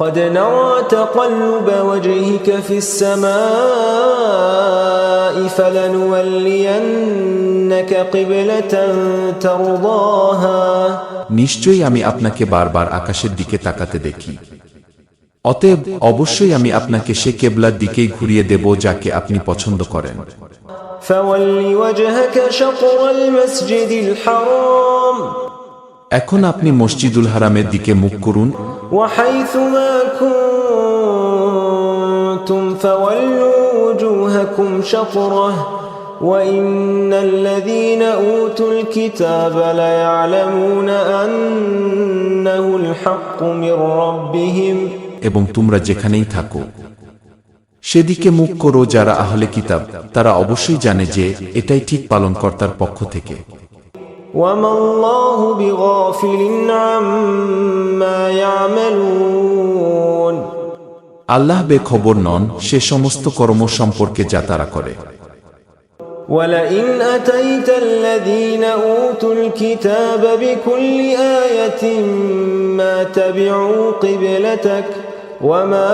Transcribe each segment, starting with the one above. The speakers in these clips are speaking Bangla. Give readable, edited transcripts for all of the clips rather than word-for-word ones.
قد نرى تقلب وجهك في السماء فلنولينك قبلة ترضاها নিশ্চয়ই আমি আপনাকে বারবার আকাশের দিকে তাকাতে দেখি, অতএব অবশ্যই আমি আপনাকে সে কেবলার দিকেই ঘুরিয়ে দেব যাকে আপনি পছন্দ করেন। فول وجهك شطر المسجد الحرام এখন আপনি মসজিদুল হারামের দিকে মুখ করুন। وحيث ما كنتم فولوا وجوهكم شطره وإن الذين أوتوا الكتاب ليعلمون أنه الحق من ربهم এবং তোমরা যেখানেই থাকো সেদিকে মুখ করো, যারা আহলে কিতাব তারা অবশ্যই জানে যে এটাই ঠিক পালনকর্তার পক্ষ থেকে। وما الله بغافل عما يعملون আল্লাহ বেখবর নন সে সমস্ত কর্ম সম্পর্কে যা তারা করে। ولئن أتيت الذين أوتوا الكتاب بكل آية ما تبعوا قبلتك وما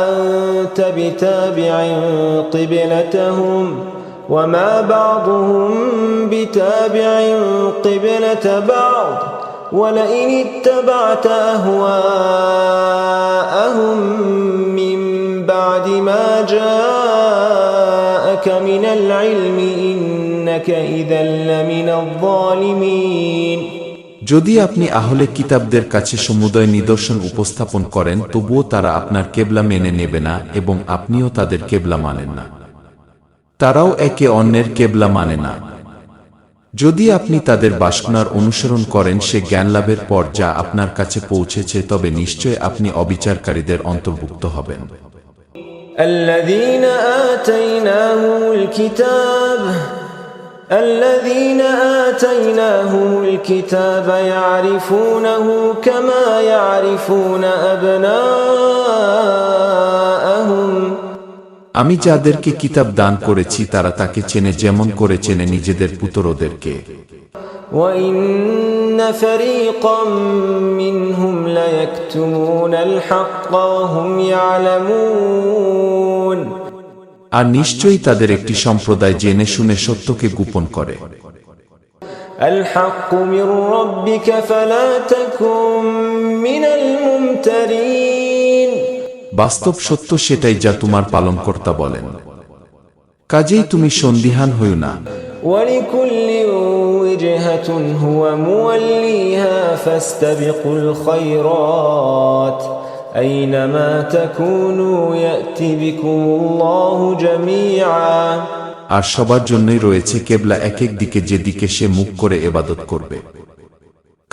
أنت بتابع قبلتهم وما بعضهم بتابع قبلة بعض ولئن اتبعت أهواءهم من بعد ما جاءك من العلم إنك إذا لمن الظالمين যদি আপনি আহলে কিতাবদের কাছে সমুদয় নিদর্শন উপস্থাপন করেন তবুও তারা আপনার কেবলা মেনে নেবে না এবং আপনিও তাদের কেবলা মানেন না, তারাও একে অন্যের কেবলা মানে না। যদি আপনি তাদের বাসনার অনুসরণ করেন সে জ্ঞানলাভের পর যা আপনার কাছে পৌঁছেছে তবে নিশ্চয় আপনি অবিচারকারীদের অন্তর্ভুক্ত হবেন। الذين آتيناهم الكتاب يعرفونه كما يعرفون أبناءهم আমি যাদেরকে কিতাব দান করেছি তারা তাকে চেনে যেমন করে চেনে নিজেদের পুত্রদেরকে। وإن فريقا منهم ليكتمون الحق وهم يعلمون আর নিশ্চয়ই তাদের একটি সম্প্রদায় জেনে শুনে সত্যকে গোপন করে। الحق من ربك فلا تكن من الممترين বাস্তব সত্য সেটাই যা তোমার পালনকর্তা বলেন, কাজেই তুমি সন্দিহান হইও না। ولكل وجهة هو موليها فاستبقوا الخيرات أينما تكونوا يأتي بكم الله جميعا আর সবার জন্যই রয়েছে কেবলা এক এক দিকে, যেদিকে সে মুখ করে ইবাদত করবে।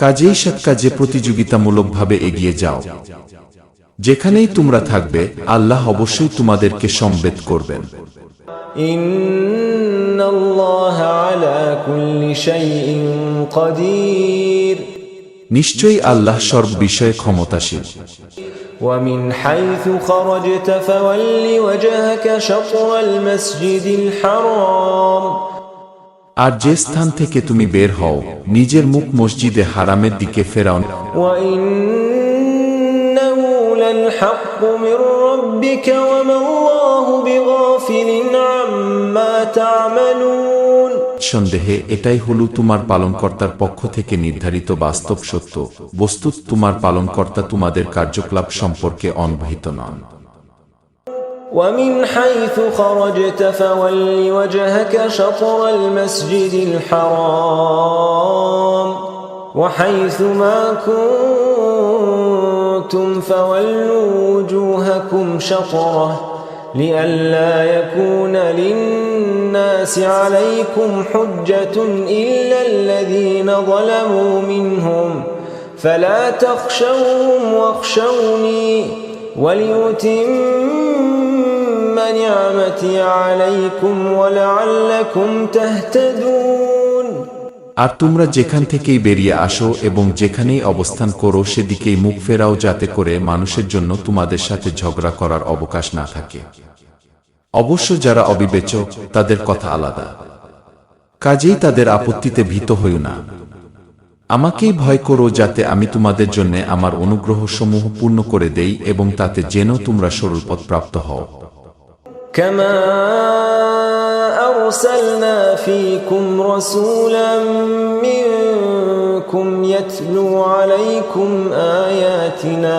কাজেই সৎ কাজে প্রতিযোগিতামূলকভাবে এগিয়ে যাও। যেখানেই তোমরা থাকবে আল্লাহ অবশ্যই তোমাদেরকে সমবেত করবেন। ইন্নাল্লাহা আলা কুল্লি শাইইন কাদির নিশ্চয়ই আল্লাহ সর্ব বিষয়ে ক্ষমতাশীল। ومن حيث خرجت فول وجهك شطر المسجد الحرام আর যে স্থান থেকে তুমি বের হও নিজের মুখ মসজিদে হারামের দিকে ফেরাও। وإنه للحق من ربك وما الله بغافل عما تعملون সন্দেহে এটাই হলো তোমার পালনকর্তার পক্ষ থেকে নির্ধারিত বাস্তব সত্য। বস্তুত তোমার পালনকর্তা তোমাদের কার্যকলাপ সম্পর্কে অনভিহিত নন। ومن حيث خرجت فول وجهك شطر المسجد الحرام وحيث ما كنتم فولوا وجوهكم شطره لئلا يكون للناس عليكم حجة إلا الذين ظلموا منهم فلا تخشوهم واخشوني وليتم نعمتي عليكم ولعلكم تهتدون আর তোমরা যেখান থেকেই বেরিয়ে আসো এবং যেখানেই অবস্থান করো সেদিকেই মুখ ফেরাও, যাতে করে মানুষের জন্য তোমাদের সাথে ঝগড়া করার অবকাশ না থাকে। অবশ্য যারা অবিবেচক তাদের কথা আলাদা, কাজেই তাদের আপত্তিতে ভীত হইও না। আমাকেই ভয় করো যাতে আমি তোমাদের জন্য আমার অনুগ্রহসমূহ পূর্ণ করে দেই এবং তাতে যেন তোমরা সরলপথ প্রাপ্ত হও। كما أرسلنا فيكم رسولا منكم يتلو عليكم آياتنا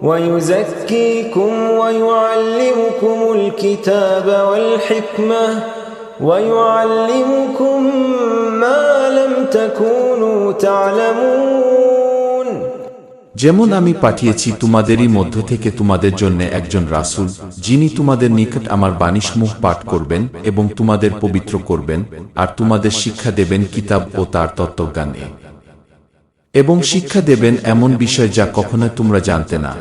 ويزكيكم ويعلمكم الكتاب والحكمة ويعلمكم ما لم تكونوا تعلمون। যেমন আমি পাঠিয়েছি তোমাদেরই মধ্য থেকে তোমাদের জন্য একজন রাসূল, যিনি তোমাদের নিকট আমার বাণীসমূহ পাঠ করবেন এবং তোমাদের পবিত্র করবেন, আর তোমাদের শিক্ষা দেবেন কিতাব ও তার তত্ত্বজ্ঞানে, এবং শিক্ষা দেবেন এমন বিষয় যা কখনো তোমরা জানতে না।